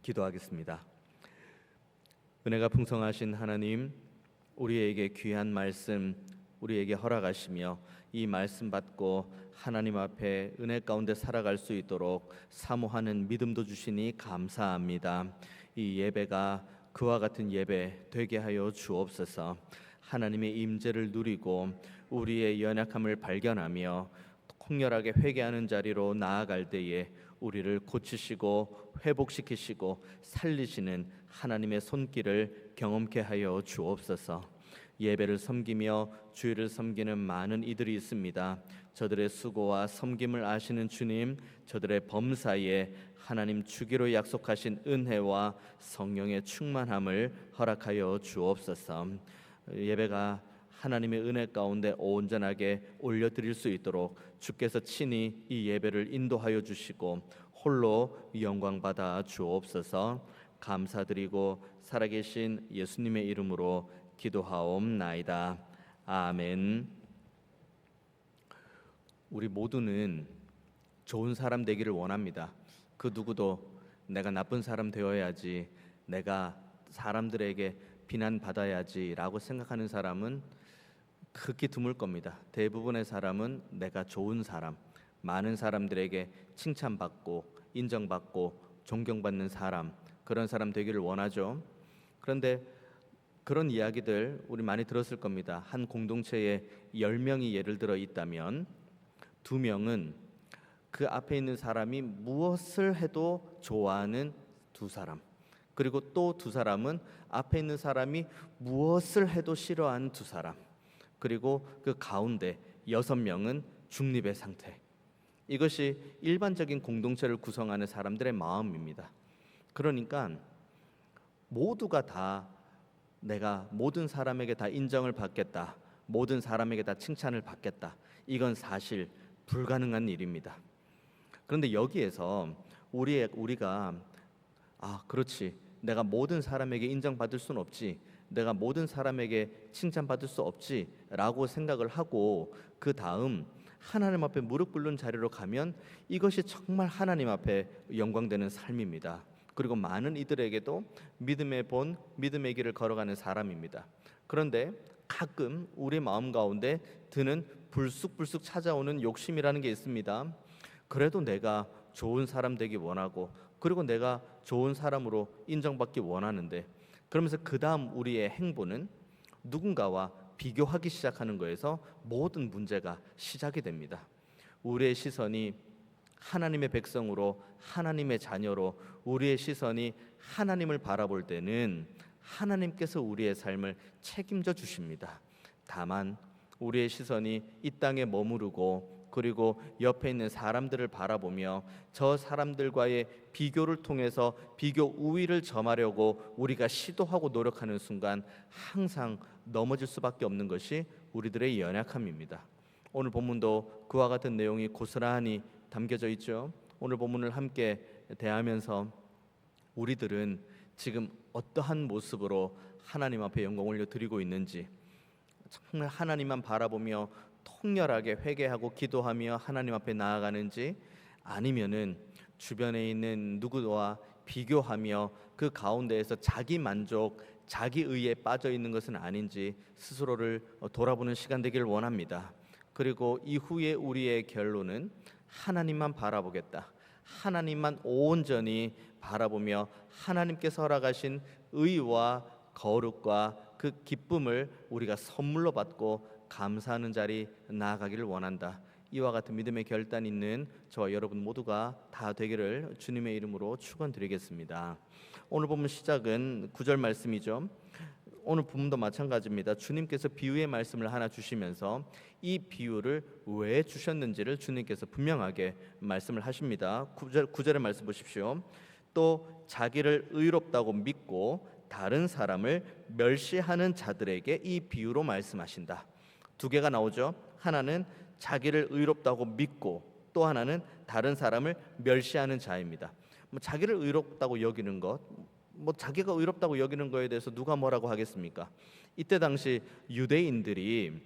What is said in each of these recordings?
기도하겠습니다. 은혜가 풍성하신 하나님, 우리에게 귀한 말씀 우리에게 허락하시며 이 말씀 받고 하나님 앞에 은혜 가운데 살아갈 수 있도록 사모하는 믿음도 주시니 감사합니다. 이 예배가 그와 같은 예배 되게 하여 주옵소서. 하나님의 임재를 누리고 우리의 연약함을 발견하며 통렬하게 회개하는 자리로 나아갈 때에 우리를 고치시고 회복시키시고 살리시는 하나님의 손길을 경험케 하여 주옵소서. 예배를 섬기며 주의를 섬기는 많은 이들이 있습니다. 저들의 수고와 섬김을 아시는 주님, 저들의 범사에 하나님 주기로 약속하신 은혜와 성령의 충만함을 허락하여 주옵소서. 예배가 하나님의 은혜 가운데 온전하게 올려드릴 수 있도록 주께서 친히 이 예배를 인도하여 주시고 홀로 영광 받아 주옵소서. 감사드리고 살아계신 예수님의 이름으로 기도하옵나이다. 아멘. 우리 모두는 좋은 사람 되기를 원합니다. 그 누구도 내가 나쁜 사람 되어야지, 내가 사람들에게 비난받아야지 라고 생각하는 사람은 극히 드물 겁니다. 대부분의 사람은 내가 좋은 사람, 많은 사람들에게 칭찬받고 인정받고 존경받는 사람, 그런 사람 되기를 원하죠. 그런데 그런 이야기들 우리 많이 들었을 겁니다. 한 공동체에 10명이 예를 들어 있다면 2명은 그 앞에 있는 사람이 무엇을 해도 좋아하는 2사람, 그리고 또 2사람은 앞에 있는 사람이 무엇을 해도 싫어하는 2사람, 그리고 그 가운데 6명은 중립의 상태. 이것이 일반적인 공동체를 구성하는 사람들의 마음입니다. 그러니까 모두가 다 내가 모든 사람에게 다 인정을 받겠다, 모든 사람에게 다 칭찬을 받겠다, 이건 사실 불가능한 일입니다. 그런데 여기에서 우리가 그렇지, 내가 모든 사람에게 인정받을 수는 없지, 내가 모든 사람에게 칭찬받을 수 없지 라고 생각을 하고 그 다음 하나님 앞에 무릎 꿇는 자리로 가면 이것이 정말 하나님 앞에 영광되는 삶입니다. 그리고 많은 이들에게도 믿음의 본, 믿음의 길을 걸어가는 사람입니다. 그런데 가끔 우리 마음 가운데 드는 불쑥불쑥 찾아오는 욕심이라는 게 있습니다. 그래도 내가 좋은 사람 되기 원하고, 그리고 내가 좋은 사람으로 인정받기 원하는데, 그러면서 그 다음 우리의 행보는 누군가와 비교하기 시작하는 거에서 모든 문제가 시작이 됩니다. 우리의 시선이 하나님의 백성으로, 하나님의 자녀로, 우리의 시선이 하나님을 바라볼 때는 하나님께서 우리의 삶을 책임져 주십니다. 다만 우리의 시선이 이 땅에 머무르고 그리고 옆에 있는 사람들을 바라보며 저 사람들과의 비교를 통해서 비교 우위를 점하려고 우리가 시도하고 노력하는 순간 항상 넘어질 수밖에 없는 것이 우리들의 연약함입니다. 오늘 본문도 그와 같은 내용이 고스란히 담겨져 있죠. 오늘 본문을 함께 대하면서 우리들은 지금 어떠한 모습으로 하나님 앞에 영광을 올려드리고 있는지, 정말 하나님만 바라보며 통렬하게 회개하고 기도하며 하나님 앞에 나아가는지, 아니면은 주변에 있는 누구와 비교하며 그 가운데에서 자기 만족, 자기 의에 빠져 있는 것은 아닌지 스스로를 돌아보는 시간 되기를 원합니다. 그리고 이후에 우리의 결론은 하나님만 바라보겠다, 하나님만 온전히 바라보며 하나님께서 허락하신 의와 거룩과 그 기쁨을 우리가 선물로 받고 감사하는 자리 나아가기를 원한다. 이와 같은 믿음의 결단 있는 저와 여러분 모두가 다 되기를 주님의 이름으로 축원드리겠습니다. 오늘 본문 시작은 9절 말씀이죠. 오늘 본문도 마찬가지입니다. 주님께서 비유의 말씀을 하나 주시면서 이 비유를 왜 주셨는지를 주님께서 분명하게 말씀을 하십니다. 9절의 말씀 보십시오. 또 자기를 의롭다고 믿고 다른 사람을 멸시하는 자들에게 이 비유로 말씀하신다. 2개가 나오죠. 하나는 자기를 의롭다고 믿고, 또 하나는 다른 사람을 멸시하는 자입니다. 자기를 의롭다고 여기는 것, 자기가 의롭다고 여기는 거에 대해서 누가 뭐라고 하겠습니까? 이때 당시 유대인들이,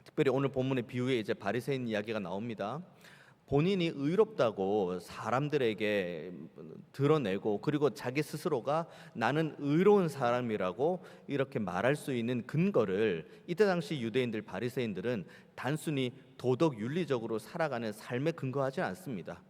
특별히 오늘 본문의 비유에 이제 바리새인 이야기가 나옵니다. 본인이 의롭다고 사람들에게 드러내고 그리고 자기 스스로가 나는 의로운 사람이라고 이렇게 말할 수 있는 근거를 이때 당시 유대인들 바리새인들은 단순히 도덕 윤리적으로 살아가는 삶에 근거하지 않습니다.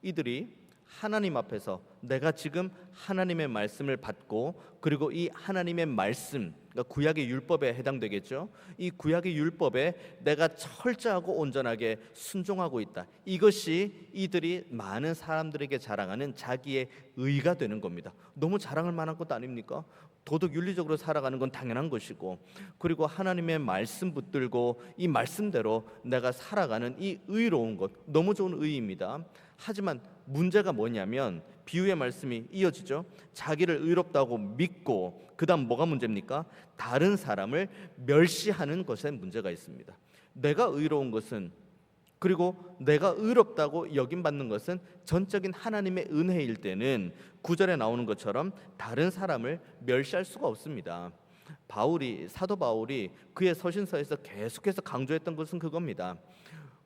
이들이 하나님 앞에서 내가 지금 하나님의 말씀을 받고 그리고 이 하나님의 말씀, 그러니까 구약의 율법에 해당되겠죠. 이 구약의 율법에 내가 철저하고 온전하게 순종하고 있다. 이것이 이들이 많은 사람들에게 자랑하는 자기의 의가 되는 겁니다. 너무 자랑할 만한 것 아닙니까? 도덕 윤리적으로 살아가는 건 당연한 것이고, 그리고 하나님의 말씀 붙들고 이 말씀대로 내가 살아가는 이 의로운 것, 너무 좋은 의입니다. 하지만 문제가 뭐냐면 비유의 말씀이 이어지죠. 자기를 의롭다고 믿고 그 다음 뭐가 문제입니까? 다른 사람을 멸시하는 것에 문제가 있습니다. 내가 의로운 것은, 그리고 내가 의롭다고 여김받는 것은 전적인 하나님의 은혜일 때는 9절에 나오는 것처럼 다른 사람을 멸시할 수가 없습니다. 사도 바울이 그의 서신서에서 계속해서 강조했던 것은 그겁니다.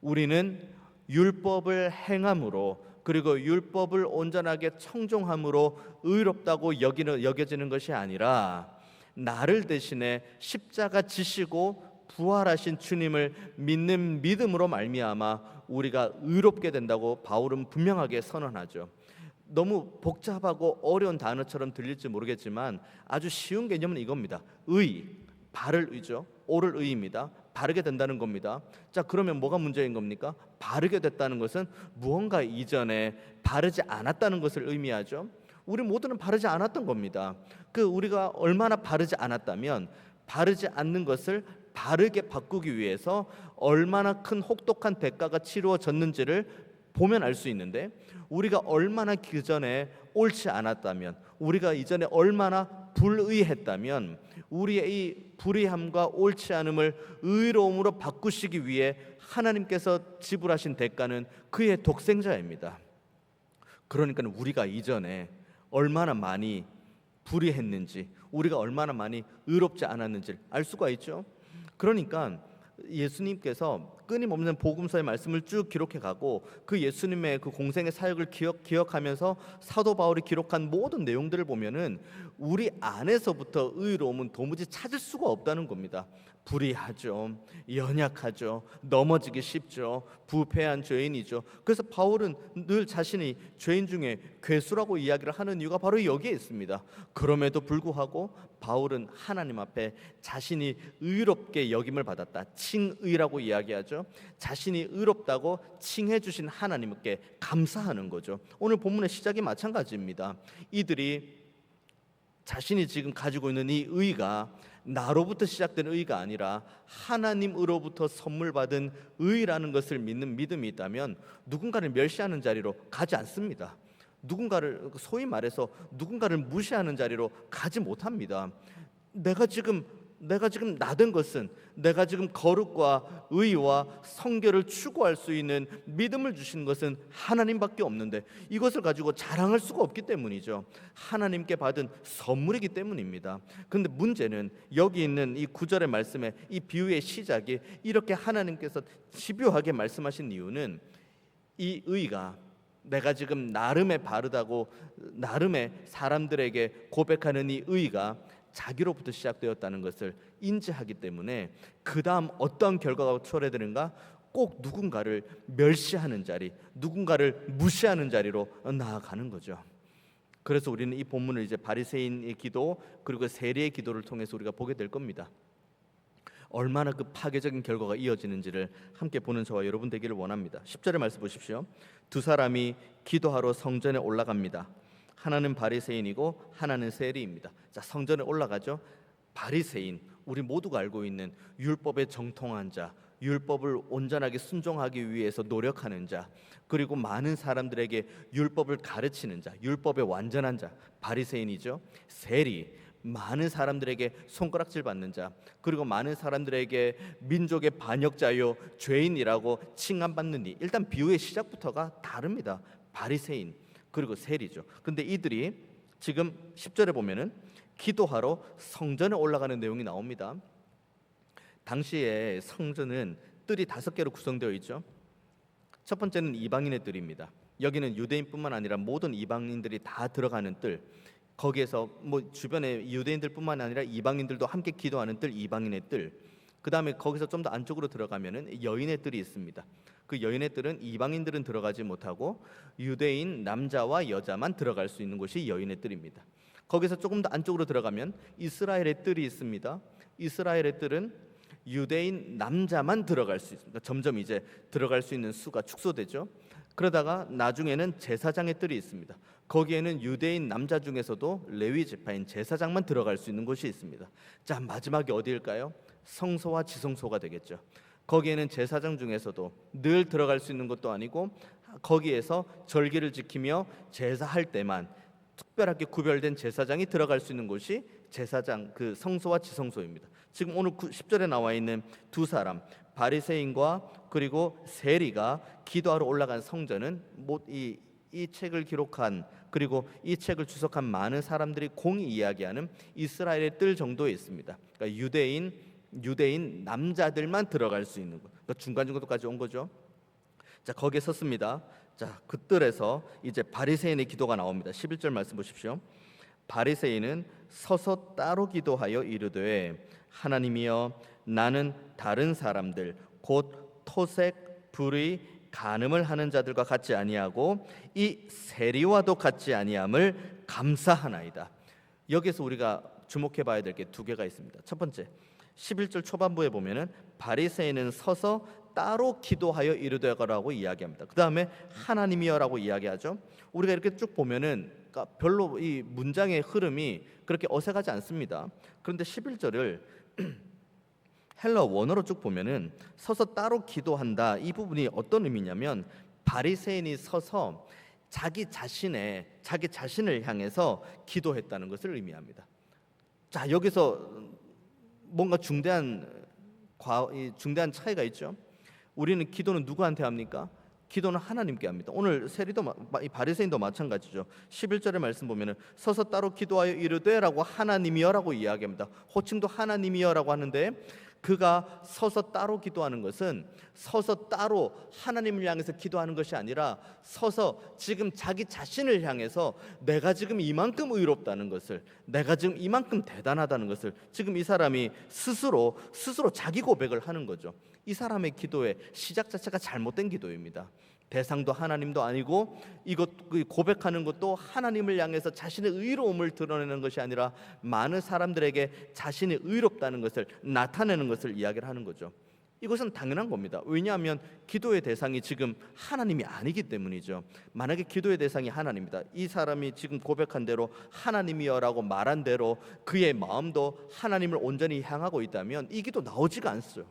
우리는 율법을 행함으로 그리고 율법을 온전하게 청종함으로 의롭다고 여겨지는 것이 아니라 나를 대신해 십자가 지시고 부활하신 주님을 믿는 믿음으로 말미암아 우리가 의롭게 된다고 바울은 분명하게 선언하죠. 너무 복잡하고 어려운 단어처럼 들릴지 모르겠지만 아주 쉬운 개념은 이겁니다. 의, 바를 의죠. 옳을 의입니다. 바르게 된다는 겁니다. 자, 그러면 뭐가 문제인 겁니까? 바르게 됐다는 것은 무언가 이전에 바르지 않았다는 것을 의미하죠. 우리 모두는 바르지 않았던 겁니다. 우리가 얼마나 바르지 않았다면 바르지 않는 것을 바르게 바꾸기 위해서 얼마나 큰 혹독한 대가가 치루어졌는지를 보면 알 수 있는데, 우리가 얼마나 그전에 옳지 않았다면, 우리가 이전에 얼마나 불의했다면 우리의 이 불의함과 옳지 않음을 의로움으로 바꾸시기 위해 하나님께서 지불하신 대가는 그의 독생자입니다. 그러니까 우리가 이전에 얼마나 많이 불의했는지, 우리가 얼마나 많이 의롭지 않았는지를 알 수가 있죠. 그러니까 예수님께서 끊임없는 복음서의 말씀을 쭉 기록해 가고 그 예수님의 그 공생의 사역을 기억하면서 사도 바울이 기록한 모든 내용들을 보면은 우리 안에서부터 의로움은 도무지 찾을 수가 없다는 겁니다. 불의하죠, 연약하죠, 넘어지기 쉽죠, 부패한 죄인이죠. 그래서 바울은 늘 자신이 죄인 중에 괴수라고 이야기를 하는 이유가 바로 여기에 있습니다. 그럼에도 불구하고 바울은 하나님 앞에 자신이 의롭게 여김을 받았다, 칭의라고 이야기하죠. 자신이 의롭다고 칭해 주신 하나님께 감사하는 거죠. 오늘 본문의 시작이 마찬가지입니다. 이들이 자신이 지금 가지고 있는 이 의가 나로부터 시작된 의가 아니라 하나님으로부터 선물 받은 의라는 것을 믿는 믿음이 있다면 누군가를 멸시하는 자리로 가지 않습니다. 소위 말해서 누군가를 무시하는 자리로 가지 못합니다. 내가 지금 나된 것은, 내가 지금 거룩과 의와 성결을 추구할 수 있는 믿음을 주신 것은 하나님밖에 없는데 이것을 가지고 자랑할 수가 없기 때문이죠. 하나님께 받은 선물이기 때문입니다. 그런데 문제는 여기 있는 이 9절의 말씀에 이 비유의 시작이 이렇게 하나님께서 집요하게 말씀하신 이유는 이 의가, 내가 지금 나름의 바르다고 나름의 사람들에게 고백하는 이 의가 자기로부터 시작되었다는 것을 인지하기 때문에 그 다음 어떤 결과가 초래되는가? 꼭 누군가를 멸시하는 자리, 누군가를 무시하는 자리로 나아가는 거죠. 그래서 우리는 이 본문을 이제 바리새인의 기도 그리고 세리의 기도를 통해서 우리가 보게 될 겁니다. 얼마나 그 파괴적인 결과가 이어지는지를 함께 보는 저와 여러분 되기를 원합니다. 10절의 말씀 보십시오. 두 사람이 기도하러 성전에 올라갑니다. 하나는 바리새인이고 하나는 세리입니다. 자, 성전에 올라가죠. 바리새인, 우리 모두가 알고 있는 율법에 정통한 자, 율법을 온전하게 순종하기 위해서 노력하는 자, 그리고 많은 사람들에게 율법을 가르치는 자, 율법의 완전한 자, 바리새인이죠. 세리, 많은 사람들에게 손가락질 받는 자, 그리고 많은 사람들에게 민족의 반역자요, 죄인이라고 칭함받는 이. 일단 비유의 시작부터가 다릅니다. 바리새인 그리고 세리죠. 근데 이들이 지금 10절에 보면은 기도하러 성전에 올라가는 내용이 나옵니다. 당시에 성전은 뜰이 5개로 구성되어 있죠. 첫 번째는 이방인의 뜰입니다. 여기는 유대인뿐만 아니라 모든 이방인들이 다 들어가는 뜰. 거기에서 뭐 주변에 유대인들뿐만 아니라 이방인들도 함께 기도하는 뜰, 이방인의 뜰. 그 다음에 거기서 좀 더 안쪽으로 들어가면은 여인의 뜰이 있습니다. 그 여인의 뜰은 이방인들은 들어가지 못하고 유대인 남자와 여자만 들어갈 수 있는 곳이 여인의 뜰입니다. 거기서 조금 더 안쪽으로 들어가면 이스라엘의 뜰이 있습니다. 이스라엘의 뜰은 유대인 남자만 들어갈 수 있습니다. 점점 이제 들어갈 수 있는 수가 축소되죠. 그러다가 나중에는 제사장의 뜰이 있습니다. 거기에는 유대인 남자 중에서도 레위 지파인 제사장만 들어갈 수 있는 곳이 있습니다. 자, 마지막이 어디일까요? 성소와 지성소가 되겠죠. 거기에는 제사장 중에서도 늘 들어갈 수 있는 것도 아니고 거기에서 절기를 지키며 제사할 때만 특별하게 구별된 제사장이 들어갈 수 있는 곳이 제사장, 그 성소와 지성소입니다. 지금 오늘 10절에 나와 있는 두 사람, 바리새인과 그리고 세리가 기도하러 올라간 성전은 이 책을 기록한, 그리고 이 책을 주석한 많은 사람들이 공히 이야기하는 이스라엘의 뜰 정도에 있습니다. 그러니까 유대인 남자들만 들어갈 수 있는 것, 그러니까 중간 정도까지 온 거죠. 자, 거기에 섰습니다. 자, 그 뜰에서 이제 바리새인의 기도가 나옵니다. 11절 말씀 보십시오. 바리새인은 서서 따로 기도하여 이르되, 하나님이여, 나는 다른 사람들 곧 토색, 불의, 간음을 하는 자들과 같지 아니하고 이 세리와도 같지 아니함을 감사하나이다. 여기서 우리가 주목해 봐야 될 게 두 개가 있습니다. 첫 번째, 11절 초반부에 보면은 바리새인은 서서 따로 기도하여 이르되라고 이야기합니다. 그 다음에 하나님이여라고 이야기하죠. 우리가 이렇게 쭉 보면은 그러니까 별로 이 문장의 흐름이 그렇게 어색하지 않습니다. 그런데 11절을 헬러 원어로 쭉 보면은 서서 따로 기도한다, 이 부분이 어떤 의미냐면 바리새인이 서서 자기 자신을 향해서 기도했다는 것을 의미합니다. 자, 여기서 뭔가 중대한 차이가 있죠. 우리는 기도는 누구한테 합니까? 기도는 하나님께 합니다. 오늘 세리도 바리새인도 마찬가지죠. 11절의 말씀 보면은 서서 따로 기도하여 이르되라고 하나님이여라고 이야기합니다. 호칭도 하나님이여라고 하는데, 그가 서서 따로 기도하는 것은 서서 따로 하나님을 향해서 기도하는 것이 아니라 서서 지금 자기 자신을 향해서 내가 지금 이만큼 의롭다는 것을, 내가 지금 이만큼 대단하다는 것을 지금 이 사람이 스스로 자기 고백을 하는 거죠. 이 사람의 기도의 시작 자체가 잘못된 기도입니다. 대상도 하나님도 아니고 고백하는 것도 하나님을 향해서 자신의 의로움을 드러내는 것이 아니라 많은 사람들에게 자신이 의롭다는 것을 나타내는 것을 이야기를 하는 거죠. 이것은 당연한 겁니다. 왜냐하면 기도의 대상이 지금 하나님이 아니기 때문이죠. 만약에 기도의 대상이 하나님이다, 이 사람이 지금 고백한 대로 하나님이여라고 말한 대로 그의 마음도 하나님을 온전히 향하고 있다면 이 기도 나오지가 않어요.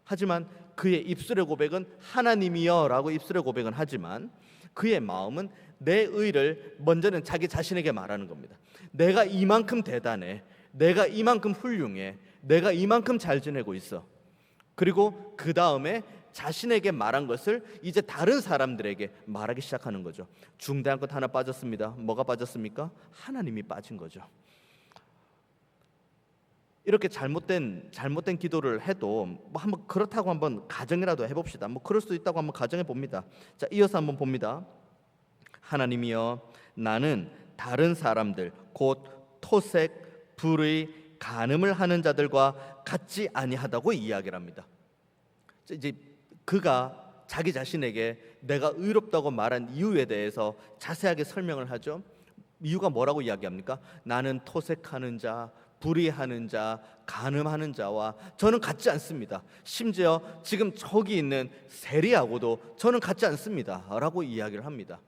하지만 그의 입술의 고백은 하나님이여라고 입술의 고백은 하지만 그의 마음은 내 의를 먼저는 자기 자신에게 말하는 겁니다. 내가 이만큼 대단해, 내가 이만큼 훌륭해, 내가 이만큼 잘 지내고 있어. 그리고 그 다음에 자신에게 말한 것을 이제 다른 사람들에게 말하기 시작하는 거죠. 중대한 것 하나 빠졌습니다. 뭐가 빠졌습니까? 하나님이 빠진 거죠. 이렇게 잘못된 기도를 해도 뭐 한번 그렇다고 한번 가정이라도 해봅시다. 뭐 그럴 수도 있다고 한번 가정해 봅니다. 자, 이어서 한번 봅니다. 하나님이여, 나는 다른 사람들 곧 토색, 불의, 간음을 하는 자들과 같지 아니하다고 이야기를 합니다. 이제 그가 자기 자신에게 내가 의롭다고 말한 이유에 대해서 자세하게 설명을 하죠. 이유가 뭐라고 이야기합니까? 나는 토색하는 자, 불의하는 자, 간음하는 자와 저는 같지 않습니다. 심지어 지금 저기 있는 세리하고도 저는 같지 않습니다 라고 이야기를 합니다.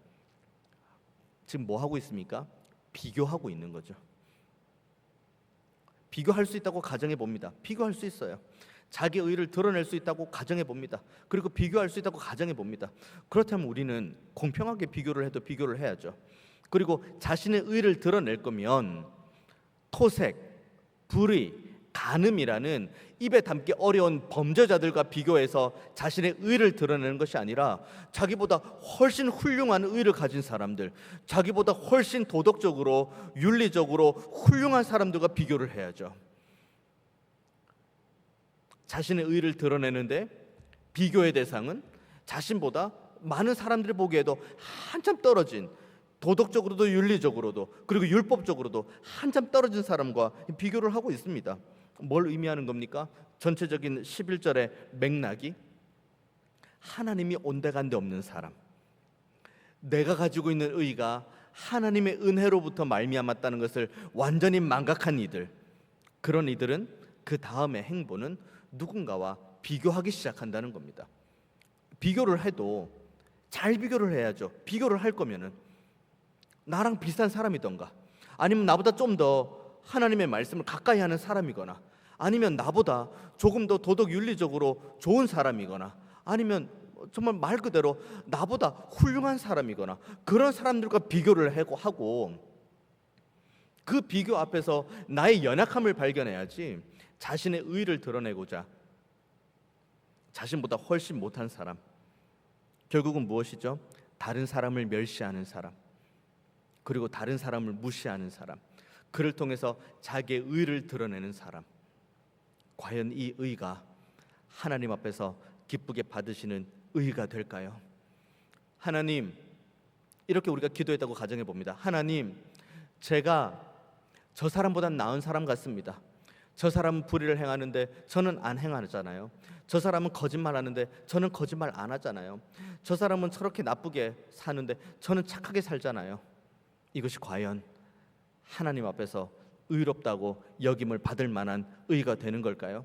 지금 뭐 하고 있습니까? 비교하고 있는 거죠. 비교할 수 있다고 가정해 봅니다. 비교할 수 있어요. 자기 의를 드러낼 수 있다고 가정해 봅니다. 그리고 비교할 수 있다고 가정해 봅니다. 그렇다면 우리는 공평하게 비교를 해도 비교를 해야죠. 그리고 자신의 의를 드러낼 거면 토색, 불의, 간음이라는 입에 담기 어려운 범죄자들과 비교해서 자신의 의를 드러내는 것이 아니라 자기보다 훨씬 훌륭한 의를 가진 사람들, 자기보다 훨씬 도덕적으로 윤리적으로 훌륭한 사람들과 비교를 해야죠. 자신의 의를 드러내는데 비교의 대상은 자신보다 많은 사람들이 보기에도 한참 떨어진, 도덕적으로도 윤리적으로도 그리고 율법적으로도 한참 떨어진 사람과 비교를 하고 있습니다. 뭘 의미하는 겁니까? 전체적인 11절의 맥락이 하나님이 온데간데 없는 사람, 내가 가지고 있는 의가 하나님의 은혜로부터 말미암았다는 것을 완전히 망각한 이들, 그런 이들은 그 다음의 행보는 누군가와 비교하기 시작한다는 겁니다. 비교를 해도 잘 비교를 해야죠. 비교를 할 거면은 나랑 비슷한 사람이던가, 아니면 나보다 좀 더 하나님의 말씀을 가까이 하는 사람이거나, 아니면 나보다 조금 더 도덕 윤리적으로 좋은 사람이거나, 아니면 정말 말 그대로 나보다 훌륭한 사람이거나, 그런 사람들과 비교를 하고 그 비교 앞에서 나의 연약함을 발견해야지 자신의 의를 드러내고자 자신보다 훨씬 못한 사람, 결국은 무엇이죠? 다른 사람을 멸시하는 사람, 그리고 다른 사람을 무시하는 사람, 그를 통해서 자기의 의를 드러내는 사람, 과연 이 의가 하나님 앞에서 기쁘게 받으시는 의가 될까요? 하나님, 이렇게 우리가 기도했다고 가정해 봅니다. 하나님, 제가 저 사람보다 나은 사람 같습니다. 저 사람은 불의를 행하는데 저는 안 행하잖아요. 저 사람은 거짓말하는데 저는 거짓말 안 하잖아요. 저 사람은 저렇게 나쁘게 사는데 저는 착하게 살잖아요. 이것이 과연 하나님 앞에서 의롭다고 여김을 받을 만한 의가 되는 걸까요?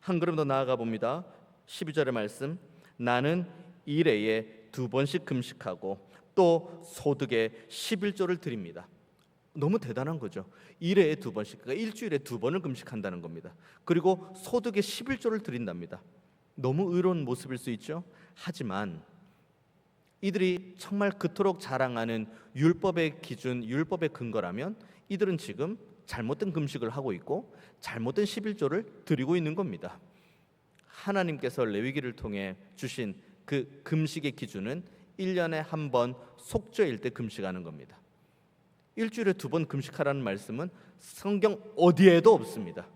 한 걸음 더 나아가 봅니다. 12절의 말씀, 나는 일해에 2번씩 금식하고 또 소득의 11조를 드립니다. 너무 대단한 거죠. 일해에 2번씩, 그러니까 일주일에 2번을 금식한다는 겁니다. 그리고 소득의 11조를 드린답니다. 너무 의로운 모습일 수 있죠. 하지만 이들이 정말 그토록 자랑하는 율법의 기준, 율법의 근거라면 이들은 지금 잘못된 금식을 하고 있고 잘못된 11조를 드리고 있는 겁니다. 하나님께서 레위기를 통해 주신 그 금식의 기준은 1년에 한 번 속죄일 때 금식하는 겁니다. 일주일에 2번 금식하라는 말씀은 성경 어디에도 없습니다.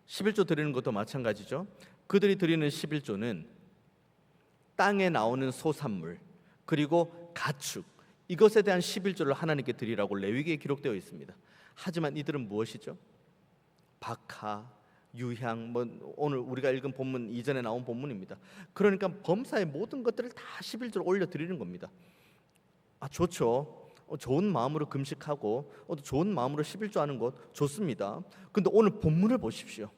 11조 드리는 것도 마찬가지죠. 그들이 드리는 11조는 땅에 나오는 소산물 그리고 가축, 이것에 대한 11조를 하나님께 드리라고 레위기에 기록되어 있습니다. 하지만 이들은 무엇이죠? 박하, 유향, 오늘 우리가 읽은 본문 이전에 나온 본문입니다. 그러니까 범사의 모든 것들을 다 11조로 올려 드리는 겁니다. 좋죠. 좋은 마음으로 금식하고 좋은 마음으로 11조 하는 것 좋습니다. 근데 오늘 본문을 보십시오.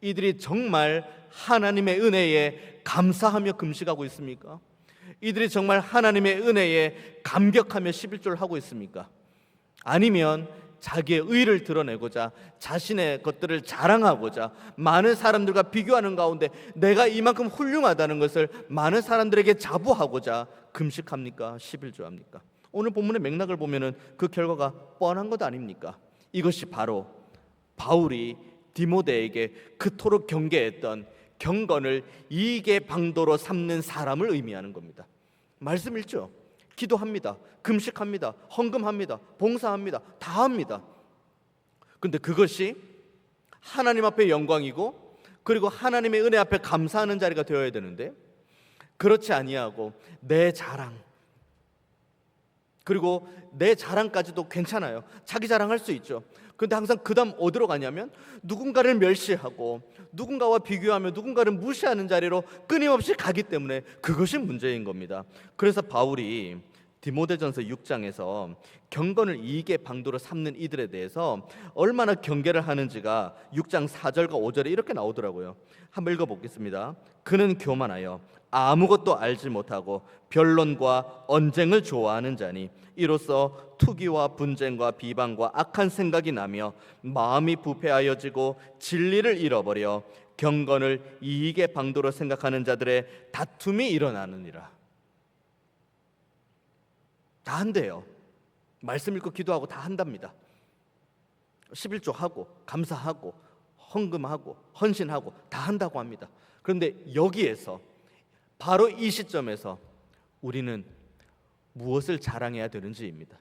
이들이 정말 하나님의 은혜에 감사하며 금식하고 있습니까? 이들이 정말 하나님의 은혜에 감격하며 11조를 하고 있습니까? 아니면 자기의 의를 드러내고자 자신의 것들을 자랑하고자 많은 사람들과 비교하는 가운데 내가 이만큼 훌륭하다는 것을 많은 사람들에게 자부하고자 금식합니까? 11조 합니까? 오늘 본문의 맥락을 보면은 그 결과가 뻔한 것 아닙니까? 이것이 바로 바울이 디모데에게 그토록 경계했던 경건을 이익의 방도로 삼는 사람을 의미하는 겁니다. 말씀 읽죠. 기도합니다. 금식합니다. 헌금합니다. 봉사합니다. 다 합니다. 그런데 그것이 하나님 앞에 영광이고 그리고 하나님의 은혜 앞에 감사하는 자리가 되어야 되는데 그렇지 아니하고 내 자랑, 그리고 내 자랑까지도 괜찮아요. 자기 자랑할 수 있죠. 그런데 항상 그 다음 어디로 가냐면 누군가를 멸시하고 누군가와 비교하며 누군가를 무시하는 자리로 끊임없이 가기 때문에 그것이 문제인 겁니다. 그래서 바울이 디모데전서 6장에서 경건을 이익의 방도로 삼는 이들에 대해서 얼마나 경계를 하는지가 6장 4절과 5절에 이렇게 나오더라고요. 한번 읽어보겠습니다. 그는 교만하여 아무것도 알지 못하고 변론과 언쟁을 좋아하는 자니 이로써 투기와 분쟁과 비방과 악한 생각이 나며 마음이 부패하여지고 진리를 잃어버려 경건을 이익의 방도로 생각하는 자들의 다툼이 일어나느니라. 다 한대요. 말씀 읽고 기도하고 다 한답니다. 11조 하고 감사하고 헌금하고 헌신하고 다 한다고 합니다. 그런데 여기에서 바로 이 시점에서 우리는 무엇을 자랑해야 되는지입니다.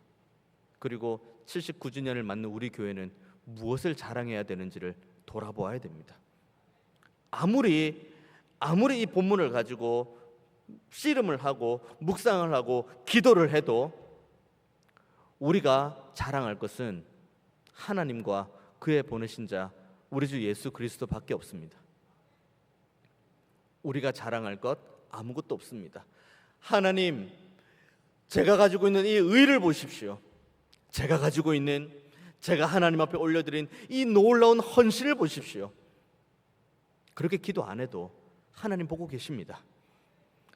그리고 79주년을 맞는 우리 교회는 무엇을 자랑해야 되는지를 돌아보아야 됩니다. 아무리 이 본문을 가지고 씨름을 하고 묵상을 하고 기도를 해도 우리가 자랑할 것은 하나님과 그의 보내신 자 우리 주 예수 그리스도밖에 없습니다. 우리가 자랑할 것 아무것도 없습니다. 하나님, 제가 가지고 있는 이 의를 보십시오. 제가 가지고 있는, 제가 하나님 앞에 올려드린 이 놀라운 헌신을 보십시오. 그렇게 기도 안 해도 하나님 보고 계십니다.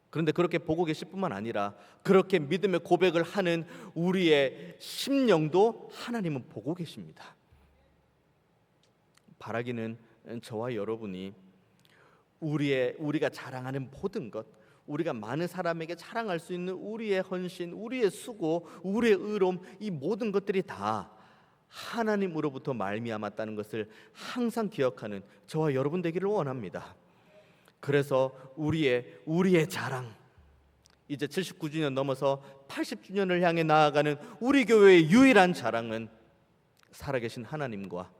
그런데 그렇게 보고 계실 뿐만 아니라 그렇게 믿음의 고백을 하는 우리의 심령도 하나님은 보고 계십니다. 바라기는 저와 여러분이 우리가 자랑하는 모든 것, 우리가 많은 사람에게 자랑할 수 있는 우리의 헌신, 우리의 수고, 우리의 의로움, 이 모든 것들이 다 하나님으로부터 말미암았다는 것을 항상 기억하는 저와 여러분 되기를 원합니다. 그래서 우리의 자랑, 이제 79주년 넘어서 80주년을 향해 나아가는 우리 교회의 유일한 자랑은 살아계신 하나님과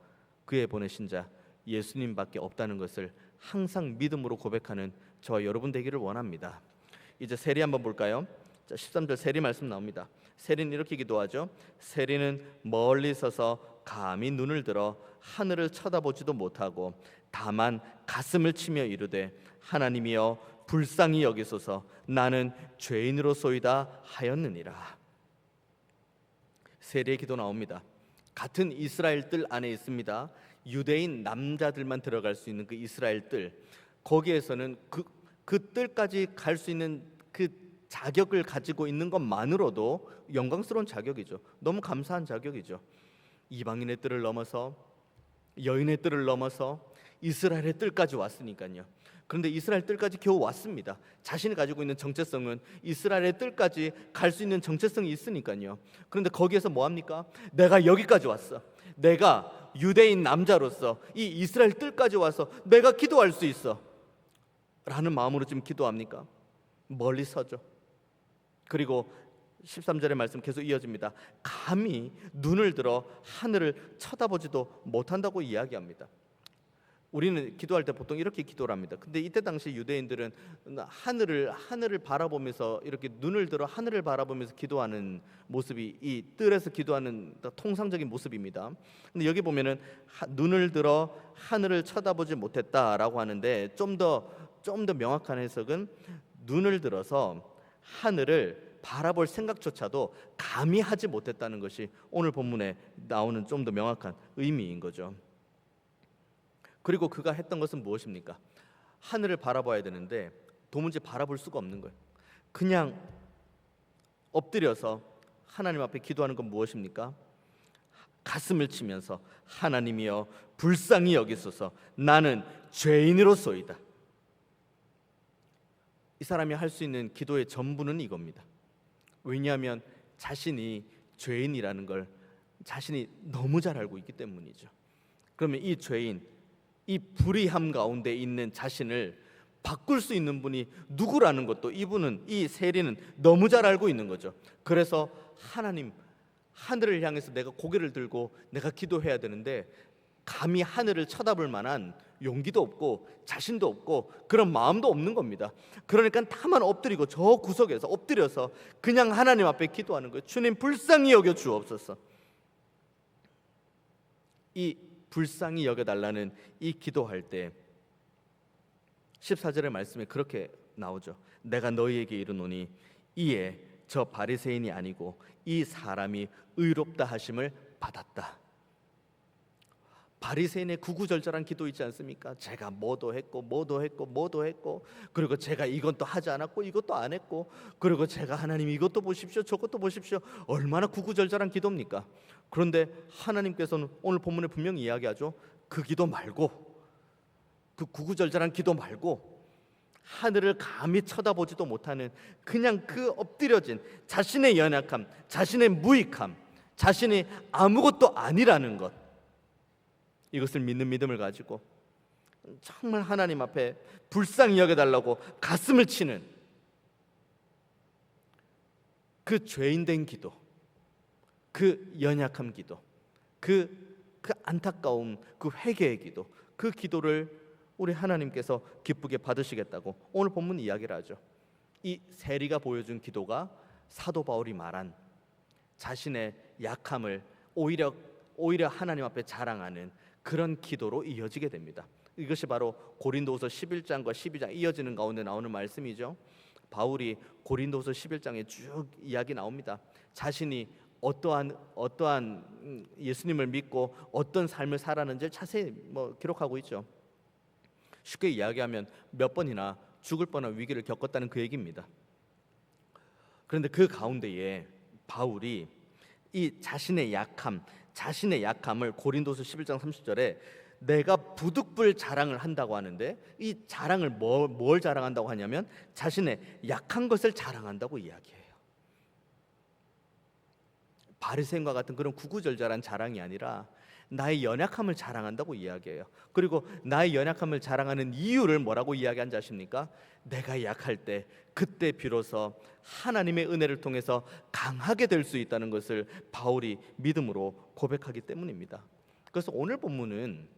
그의 보내신 자 예수님밖에 없다는 것을 항상 믿음으로 고백하는 저와 여러분 되기를 원합니다. 이제 세리 한번 볼까요? 자, 13절 세리 말씀 나옵니다. 세리는 이렇게 기도하죠. 세리는 멀리 서서 감히 눈을 들어 하늘을 쳐다보지도 못하고 다만 가슴을 치며 이르되 하나님이여 불쌍히 여기소서 나는 죄인으로소이다 하였느니라. 세리의 기도 나옵니다. 같은 이스라엘 뜰 안에 있습니다. 유대인 남자들만 들어갈 수 있는 그 이스라엘 뜰, 거기에서는 그 뜰까지 갈 수 있는 그 자격을 가지고 있는 것만으로도 영광스러운 자격이죠. 너무 감사한 자격이죠. 이방인의 뜰을 넘어서, 여인의 뜰을 넘어서 이스라엘의 뜰까지 왔으니까요. 그런데 이스라엘 뜰까지 겨우 왔습니다. 자신이 가지고 있는 정체성은 이스라엘의 뜰까지 갈 수 있는 정체성이 있으니까요. 그런데 거기에서 뭐합니까? 내가 여기까지 왔어. 내가 유대인 남자로서 이 이스라엘 뜰까지 와서 내가 기도할 수 있어 라는 마음으로 지금 기도합니까? 멀리 서죠. 그리고 13절의 말씀 계속 이어집니다. 감히 눈을 들어 하늘을 쳐다보지도 못한다고 이야기합니다. 우리는 기도할 때 보통 이렇게 기도를 합니다. 근데 이때 당시 유대인들은 하늘을 바라보면서 이렇게 눈을 들어 하늘을 바라보면서 기도하는 모습이 이 뜰에서 기도하는 통상적인 모습입니다. 근데 여기 보면은 눈을 들어 하늘을 쳐다보지 못했다라고 하는데 좀 더 명확한 해석은 눈을 들어서 하늘을 바라볼 생각조차도 감히 하지 못했다는 것이 오늘 본문에 나오는 좀 더 명확한 의미인 거죠. 그리고 그가 했던 것은 무엇입니까? 하늘을 바라봐야 되는데 도무지 바라볼 수가 없는 거예요. 그냥 엎드려서 하나님 앞에 기도하는 건 무엇입니까? 가슴을 치면서 하나님이여 불쌍히 여기소서 나는 죄인으로소이다. 이 사람이 할 수 있는 기도의 전부는 이겁니다. 왜냐하면 자신이 죄인이라는 걸 자신이 너무 잘 알고 있기 때문이죠. 그러면 이 죄인, 이 불의함 가운데 있는 자신을 바꿀 수 있는 분이 누구라는 것도 이 세리는 너무 잘 알고 있는 거죠. 그래서 하나님, 하늘을 향해서 내가 고개를 들고 내가 기도해야 되는데 감히 하늘을 쳐다볼 만한 용기도 없고 자신도 없고 그런 마음도 없는 겁니다. 그러니까 다만 엎드리고 저 구석에서 엎드려서 그냥 하나님 앞에 기도하는 거예요. 주님 불쌍히 여겨 주옵소서. 이 불쌍히 여겨달라는 이 기도할 때 14절의 말씀에 그렇게 나오죠. 내가 너희에게 이르노니 이에 저 바리새인이 아니고 이 사람이 의롭다 하심을 받았다. 바리새인의 구구절절한 기도 있지 않습니까? 제가 뭐도 했고 그리고 제가 이것도 하지 않았고 이것도 안 했고 그리고 제가 하나님 이것도 보십시오 저것도 보십시오. 얼마나 구구절절한 기도입니까? 그런데 하나님께서는 오늘 본문에 분명히 이야기하죠. 그 기도 말고, 그 구구절절한 기도 말고 하늘을 감히 쳐다보지도 못하는 그냥 그 엎드려진 자신의 연약함, 자신의 무익함, 자신이 아무것도 아니라는 것, 이것을 믿는 믿음을 가지고 정말 하나님 앞에 불쌍히 여겨달라고 가슴을 치는 그 죄인된 기도, 그 연약함 기도, 그 안타까움, 그 회개의 기도, 그 기도를 우리 하나님께서 기쁘게 받으시겠다고 오늘 본문 이야기를 하죠. 이 세리가 보여준 기도가 사도 바울이 말한 자신의 약함을 오히려 하나님 앞에 자랑하는 그런 기도로 이어지게 됩니다. 이것이 바로 고린도후서 11장과 12장 이어지는 가운데 나오는 말씀이죠. 바울이 고린도후서 11장에 쭉 이야기 나옵니다. 자신이 어떠한 예수님을 믿고 어떤 삶을 살았는지를 자세히 기록하고 있죠. 쉽게 이야기하면 몇 번이나 죽을 뻔한 위기를 겪었다는 그 얘기입니다. 그런데 그 가운데에 바울이 이 자신의 약함을 고린도서 11장 30절에 내가 부득불 자랑을 한다고 하는데, 이 자랑을 뭘 자랑한다고 하냐면 자신의 약한 것을 자랑한다고 이야기해요. 바리새인과 같은 그런 구구절절한 자랑이 아니라 나의 연약함을 자랑한다고 이야기해요. 그리고 나의 연약함을 자랑하는 이유를 뭐라고 이야기한지 아십니까? 내가 약할 때 그때 비로소 하나님의 은혜를 통해서 강하게 될 수 있다는 것을 바울이 믿음으로 고백하기 때문입니다. 그래서 오늘 본문은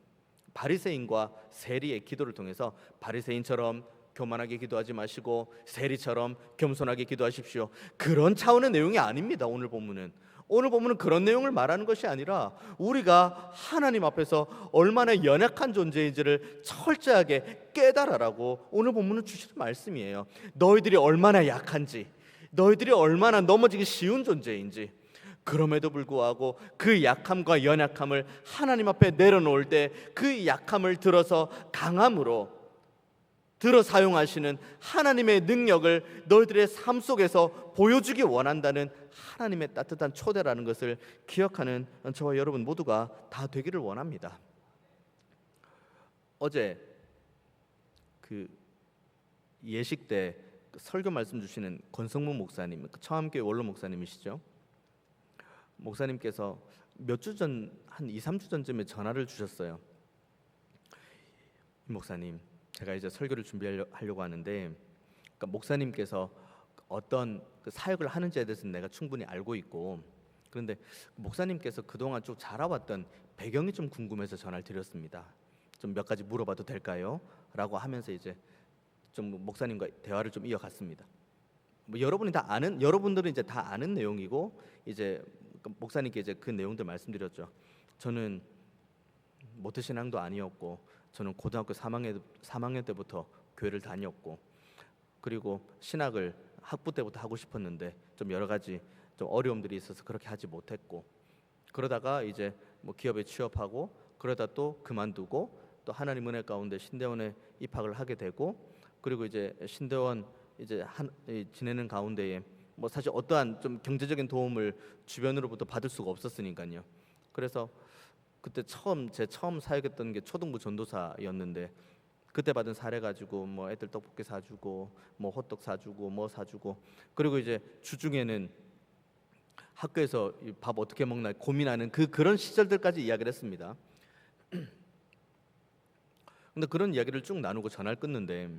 바리새인과 세리의 기도를 통해서 바리새인처럼 교만하게 기도하지 마시고 세리처럼 겸손하게 기도하십시오, 그런 차원의 내용이 아닙니다. 오늘 본문은 그런 내용을 말하는 것이 아니라 우리가 하나님 앞에서 얼마나 연약한 존재인지를 철저하게 깨달아라고 오늘 본문은 주시는 말씀이에요. 너희들이 얼마나 약한지, 너희들이 얼마나 넘어지기 쉬운 존재인지, 그럼에도 불구하고 그 약함과 연약함을 하나님 앞에 내려놓을 때 그 약함을 들어서 강함으로 들어 사용하시는 하나님의 능력을 너희들의 삶 속에서 보여주기 원한다는 하나님의 따뜻한 초대라는 것을 기억하는 저와 여러분 모두가 다 되기를 원합니다. 어제 그 예식 때 설교 말씀 주시는 권성문 목사님, 처함교회 원로 목사님이시죠. 목사님께서 몇 주 전, 한 2, 3주 전쯤에 전화를 주셨어요. 목사님, 제가 이제 설교를 준비하려고 하는데, 그러니까 목사님께서 어떤 그 사역을 하는지에 대해서는 내가 충분히 알고 있고, 그런데 목사님께서 그동안 쭉 자라왔던 배경이 좀 궁금해서 전화를 드렸습니다. 좀 몇 가지 물어봐도 될까요? 라고 하면서 이제 좀 목사님과 대화를 좀 이어갔습니다. 여러분들은 이제 다 아는 내용이고, 이제 목사님께 이제 그 내용들 말씀드렸죠. 저는 모태신앙도 아니었고, 저는 고등학교 3학년 때부터 교회를 다녔고, 그리고 신학을 학부 때부터 하고 싶었는데 좀 여러 가지 좀 어려움들이 있어서 그렇게 하지 못했고, 그러다가 이제 기업에 취업하고, 그러다 또 그만두고 또 하나님 은혜 가운데 신대원에 입학을 하게 되고, 그리고 이제 신대원 이제 지내는 가운데에 사실 어떠한 좀 경제적인 도움을 주변으로부터 받을 수가 없었으니까요. 그래서 그때 제 처음 사역했던 게 초등부 전도사였는데, 그때 받은 사례 가지고 애들 떡볶이 사주고 호떡 사주고 사주고, 그리고 이제 주중에는 학교에서 밥 어떻게 먹나 고민하는 그런 시절들까지 이야기를 했습니다. 근데 그런 이야기를 쭉 나누고 전화를 끊는데,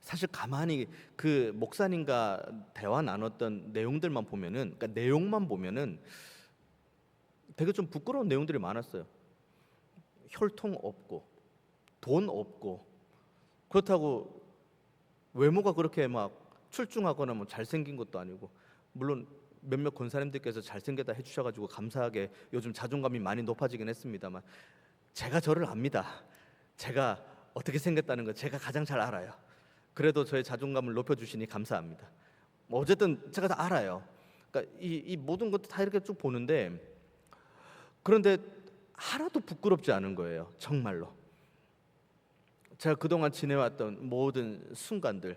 사실 가만히 그 목사님과 대화 나눴던 내용들만 보면은, 그러니까 내용만 보면은 되게 좀 부끄러운 내용들이 많았어요. 혈통 없고 돈 없고, 그렇다고 외모가 그렇게 출중하거나 잘생긴 것도 아니고, 물론 몇몇 권사님들께서 잘생겼다 해주셔가지고 감사하게 요즘 자존감이 많이 높아지긴 했습니다만, 제가 저를 압니다. 제가 어떻게 생겼다는 거 제가 가장 잘 알아요. 그래도 저의 자존감을 높여주시니 감사합니다. 어쨌든 제가 다 알아요. 그러니까 이 모든 것도 다 이렇게 쭉 보는데, 그런데 하나도 부끄럽지 않은 거예요. 정말로 제가 그동안 지내왔던 모든 순간들,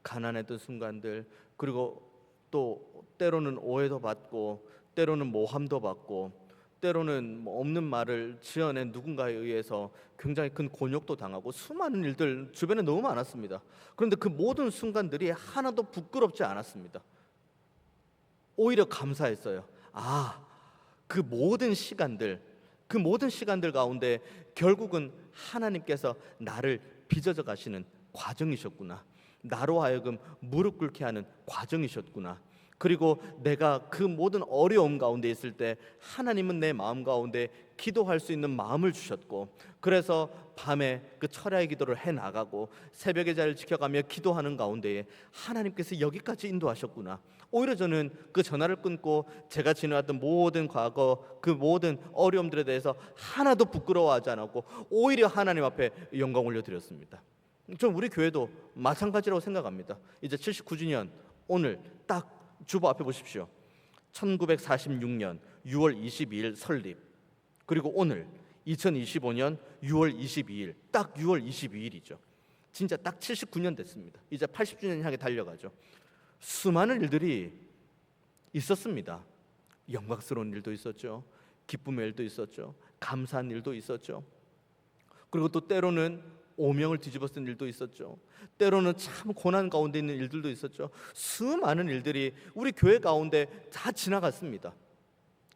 가난했던 순간들, 그리고 또 때로는 오해도 받고, 때로는 모함도 받고, 때로는 없는 말을 지어낸 누군가에 의해서 굉장히 큰 곤욕도 당하고, 수많은 일들 주변에 너무 많았습니다. 그런데 그 모든 순간들이 하나도 부끄럽지 않았습니다. 오히려 감사했어요. 그 모든 시간들 가운데 결국은 하나님께서 나를 빚어져 가시는 과정이셨구나. 나로 하여금 무릎 꿇게 하는 과정이셨구나. 그리고 내가 그 모든 어려움 가운데 있을 때 하나님은 내 마음 가운데 기도할 수 있는 마음을 주셨고, 그래서 밤에 그 철야의 기도를 해나가고 새벽의 자리를 지켜가며 기도하는 가운데에 하나님께서 여기까지 인도하셨구나. 오히려 저는 그 전화를 끊고 제가 지나왔던 모든 과거, 그 모든 어려움들에 대해서 하나도 부끄러워하지 않았고 오히려 하나님 앞에 영광 올려드렸습니다. 전 우리 교회도 마찬가지라고 생각합니다. 이제 79주년 오늘 딱 주보 앞에 보십시오. 1946년 6월 22일 설립, 그리고 오늘 2025년 6월 22일, 딱 6월 22일이죠. 진짜 딱 79년 됐습니다. 이제 80주년 향해 달려가죠. 수많은 일들이 있었습니다. 영광스러운 일도 있었죠. 기쁨의 일도 있었죠. 감사한 일도 있었죠. 그리고 또 때로는 오명을 뒤집어 쓴 일도 있었죠. 때로는 참 고난 가운데 있는 일들도 있었죠. 수많은 일들이 우리 교회 가운데 다 지나갔습니다.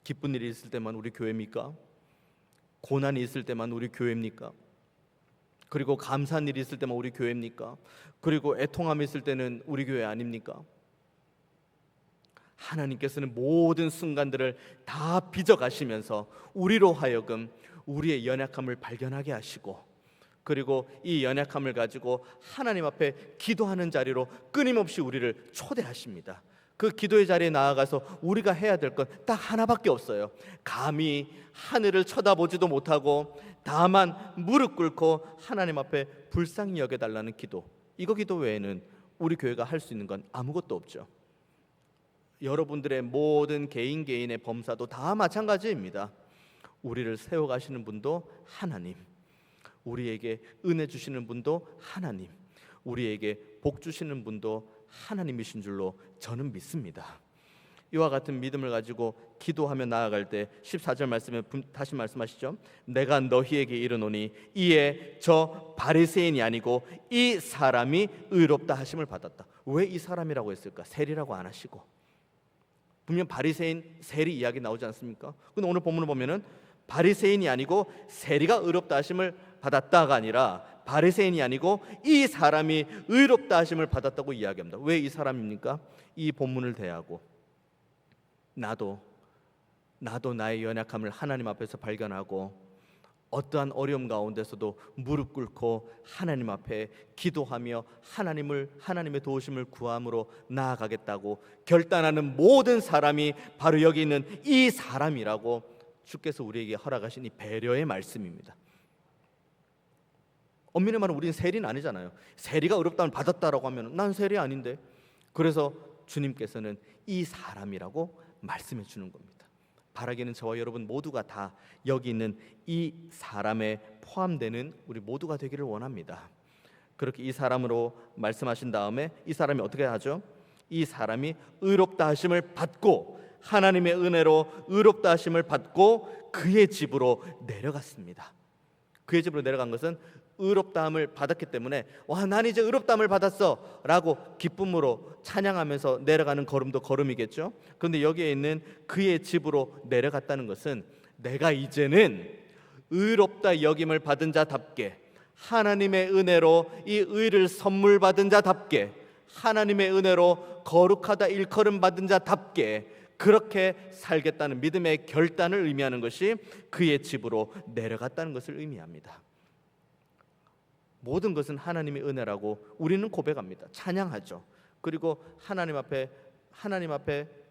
기쁜 일이 있을 때만 우리 교회입니까? 고난이 있을 때만 우리 교회입니까? 그리고 감사한 일이 있을 때만 우리 교회입니까? 그리고 애통함이 있을 때는 우리 교회 아닙니까? 하나님께서는 모든 순간들을 다 빚어가시면서 우리로 하여금 우리의 연약함을 발견하게 하시고, 그리고 이 연약함을 가지고 하나님 앞에 기도하는 자리로 끊임없이 우리를 초대하십니다. 그 기도의 자리에 나아가서 우리가 해야 될 건 딱 하나밖에 없어요. 감히 하늘을 쳐다보지도 못하고 다만 무릎 꿇고 하나님 앞에 불쌍히 여겨달라는 기도. 이거 기도 외에는 우리 교회가 할 수 있는 건 아무것도 없죠. 여러분들의 모든 개인의 범사도 다 마찬가지입니다. 우리를 세워가시는 분도 하나님, 우리에게 은혜 주시는 분도 하나님, 우리에게 복 주시는 분도 하나님이신 줄로 저는 믿습니다. 이와 같은 믿음을 가지고 기도하며 나아갈 때 14절 말씀에 다시 말씀하시죠. 내가 너희에게 이르노니 이에 저 바리새인이 아니고 이 사람이 의롭다 하심을 받았다. 왜 이 사람이라고 했을까? 세리라고 안 하시고, 분명 바리새인, 세리 이야기 나오지 않습니까? 근데 오늘 본문을 보면은 바리새인이 아니고 세리가 의롭다 하심을 받았다가 아니라 바리새인이 아니고 이 사람이 의롭다 하심을 받았다고 이야기합니다. 왜 이 사람입니까? 이 본문을 대하고 나도 나의 연약함을 하나님 앞에서 발견하고 어떠한 어려움 가운데서도 무릎 꿇고 하나님 앞에 기도하며 하나님의 도우심을 구함으로 나아가겠다고 결단하는 모든 사람이 바로 여기 있는 이 사람이라고 주께서 우리에게 허락하신 이 배려의 말씀입니다. 엄밀히 말하면 우리는 세리는 아니잖아요. 세리가 의롭다함을 받았다라고 하면 난 세리 아닌데, 그래서 주님께서는 이 사람이라고 말씀해 주는 겁니다. 바라기는 저와 여러분 모두가 다 여기 있는 이 사람에 포함되는 우리 모두가 되기를 원합니다. 그렇게 이 사람으로 말씀하신 다음에 이 사람이 어떻게 하죠? 이 사람이 의롭다 하심을 받고 하나님의 은혜로 의롭다 하심을 받고 그의 집으로 내려갔습니다. 그의 집으로 내려간 것은 의롭다함을 받았기 때문에 난 이제 의롭다함을 받았어 라고 기쁨으로 찬양하면서 내려가는 걸음도 걸음이겠죠. 그런데 여기에 있는 그의 집으로 내려갔다는 것은 내가 이제는 의롭다 여김을 받은 자답게, 하나님의 은혜로 이 의를 선물 받은 자답게, 하나님의 은혜로 거룩하다 일컬음 받은 자답게 그렇게 살겠다는 믿음의 결단을 의미하는 것이 그의 집으로 내려갔다는 것을 의미합니다. 모든 것은 하나님의 은혜라고 우리는 고백합니다. 찬양하죠. 그리고 하나님 앞에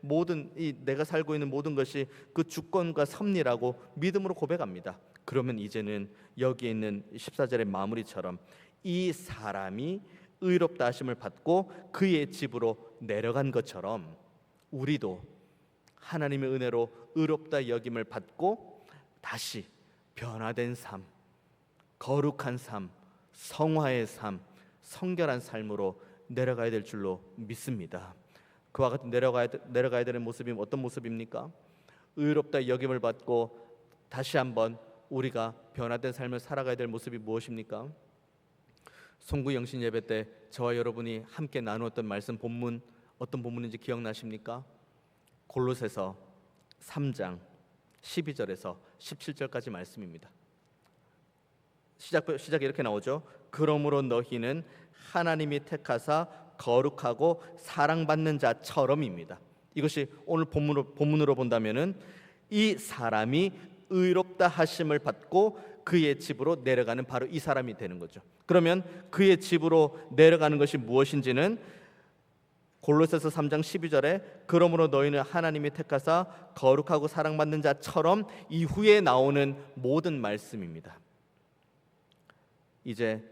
모든 이 내가 살고 있는 모든 것이 그 주권과 섭리라고 믿음으로 고백합니다. 그러면 이제는 여기에 있는 14절의 마무리처럼 이 사람이 의롭다 하심을 받고 그의 집으로 내려간 것처럼 우리도 하나님의 은혜로 의롭다 여김을 받고 다시 변화된 삶, 거룩한 삶, 성화의 삶, 성결한 삶으로 내려가야 될 줄로 믿습니다. 그와 같은 내려가야 되는 모습이 어떤 모습입니까? 의롭다 여김을 받고 다시 한번 우리가 변화된 삶을 살아가야 될 모습이 무엇입니까? 송구 영신 예배 때 저와 여러분이 함께 나누었던 말씀 본문 어떤 본문인지 기억나십니까? 골로새서 3장 12절에서 17절까지 말씀입니다. 시작이 이렇게 나오죠. 그러므로 너희는 하나님이 택하사 거룩하고 사랑받는 자처럼입니다. 이것이 오늘 본문으로 본다면은 이 사람이 의롭다 하심을 받고 그의 집으로 내려가는 바로 이 사람이 되는 거죠. 그러면 그의 집으로 내려가는 것이 무엇인지는 골로새서 3장 12절에 그러므로 너희는 하나님이 택하사 거룩하고 사랑받는 자처럼 이후에 나오는 모든 말씀입니다. 이제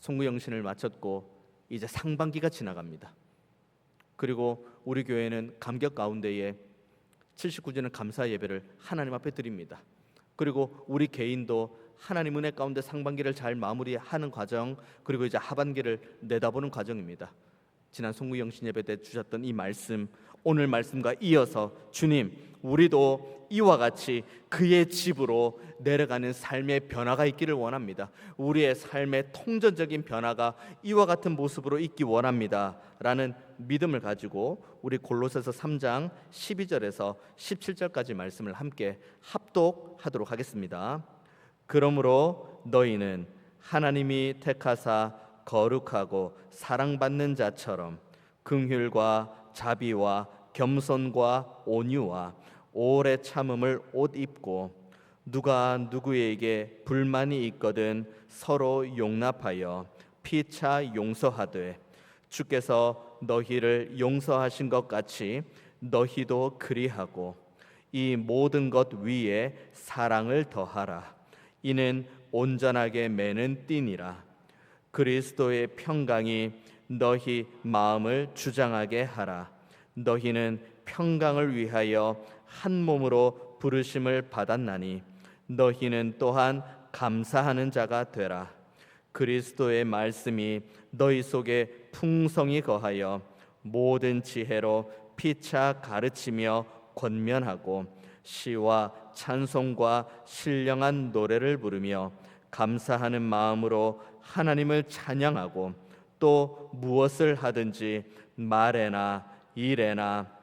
송구영신을 마쳤고 이제 상반기가 지나갑니다. 그리고 우리 교회는 감격 가운데에 79주년 감사 예배를 하나님 앞에 드립니다. 그리고 우리 개인도 하나님 은혜 가운데 상반기를 잘 마무리하는 과정, 그리고 이제 하반기를 내다보는 과정입니다. 지난 송구영신 예배 때 주셨던 이 말씀, 오늘 말씀과 이어서 주님, 우리도 이와 같이 그의 집으로 내려가는 삶의 변화가 있기를 원합니다. 우리의 삶의 통전적인 변화가 이와 같은 모습으로 있기 원합니다 라는 믿음을 가지고 우리 골로새서 3장 12절에서 17절까지 말씀을 함께 합독하도록 하겠습니다. 그러므로 너희는 하나님이 택하사 거룩하고 사랑받는 자처럼 긍휼과 자비와 겸손과 온유와 오래 참음을 옷 입고 누가 누구에게 불만이 있거든 서로 용납하여 피차 용서하되 주께서 너희를 용서하신 것 같이 너희도 그리하고 이 모든 것 위에 사랑을 더하라. 이는 온전하게 매는 띠니라. 그리스도의 평강이 너희 마음을 주장하게 하라. 너희는 평강을 위하여 한 몸으로 부르심을 받았나니 너희는 또한 감사하는 자가 되라. 그리스도의 말씀이 너희 속에 풍성히 거하여 모든 지혜로 피차 가르치며 권면하고 시와 찬송과 신령한 노래를 부르며 감사하는 마음으로 하나님을 찬양하고 또 무엇을 하든지 말에나 일에나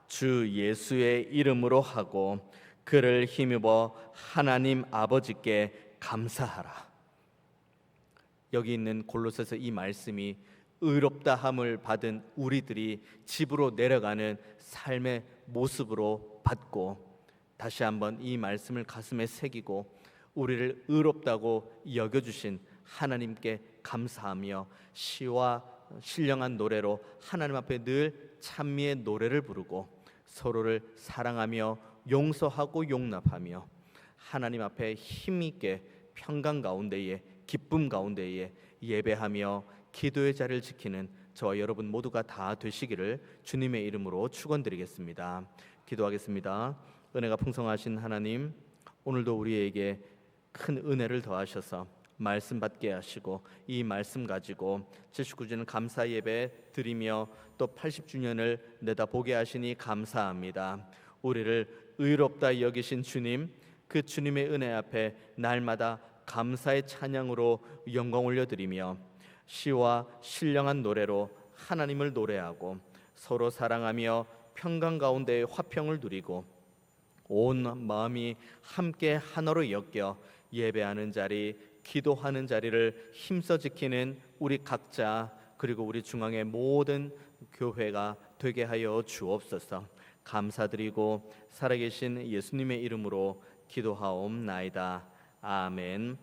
주 예수의 이름으로 하고 그를 힘입어 하나님 아버지께 감사하라. 여기 있는 골로새서 이 말씀이 의롭다함을 받은 우리들이 집으로 내려가는 삶의 모습으로 받고 다시 한번 이 말씀을 가슴에 새기고 우리를 의롭다고 여겨주신 하나님께 감사하며 시와 신령한 노래로 하나님 앞에 늘 찬미의 노래를 부르고 서로를 사랑하며 용서하고 용납하며 하나님 앞에 힘있게 평강 가운데에 기쁨 가운데에 예배하며 기도의 자리를 지키는 저와 여러분 모두가 다 되시기를 주님의 이름으로 축원드리겠습니다. 기도하겠습니다. 은혜가 풍성하신 하나님, 오늘도 우리에게 큰 은혜를 더하셔서 말씀 받게 하시고 이 말씀 가지고 79주년 감사 예배 드리며 또 80주년을 내다보게 하시니 감사합니다. 우리를 의롭다 여기신 주님, 그 주님의 은혜 앞에 날마다 감사의 찬양으로 영광 올려드리며 시와 신령한 노래로 하나님을 노래하고 서로 사랑하며 평강 가운데 화평을 누리고 온 마음이 함께 하나로 엮여 예배하는 자리, 기도하는 자리를 힘써 지키는 우리 각자 그리고 우리 중앙의 모든 교회가 되게 하여 주옵소서. 감사드리고 살아계신 예수님의 이름으로 기도하옵나이다. 아멘.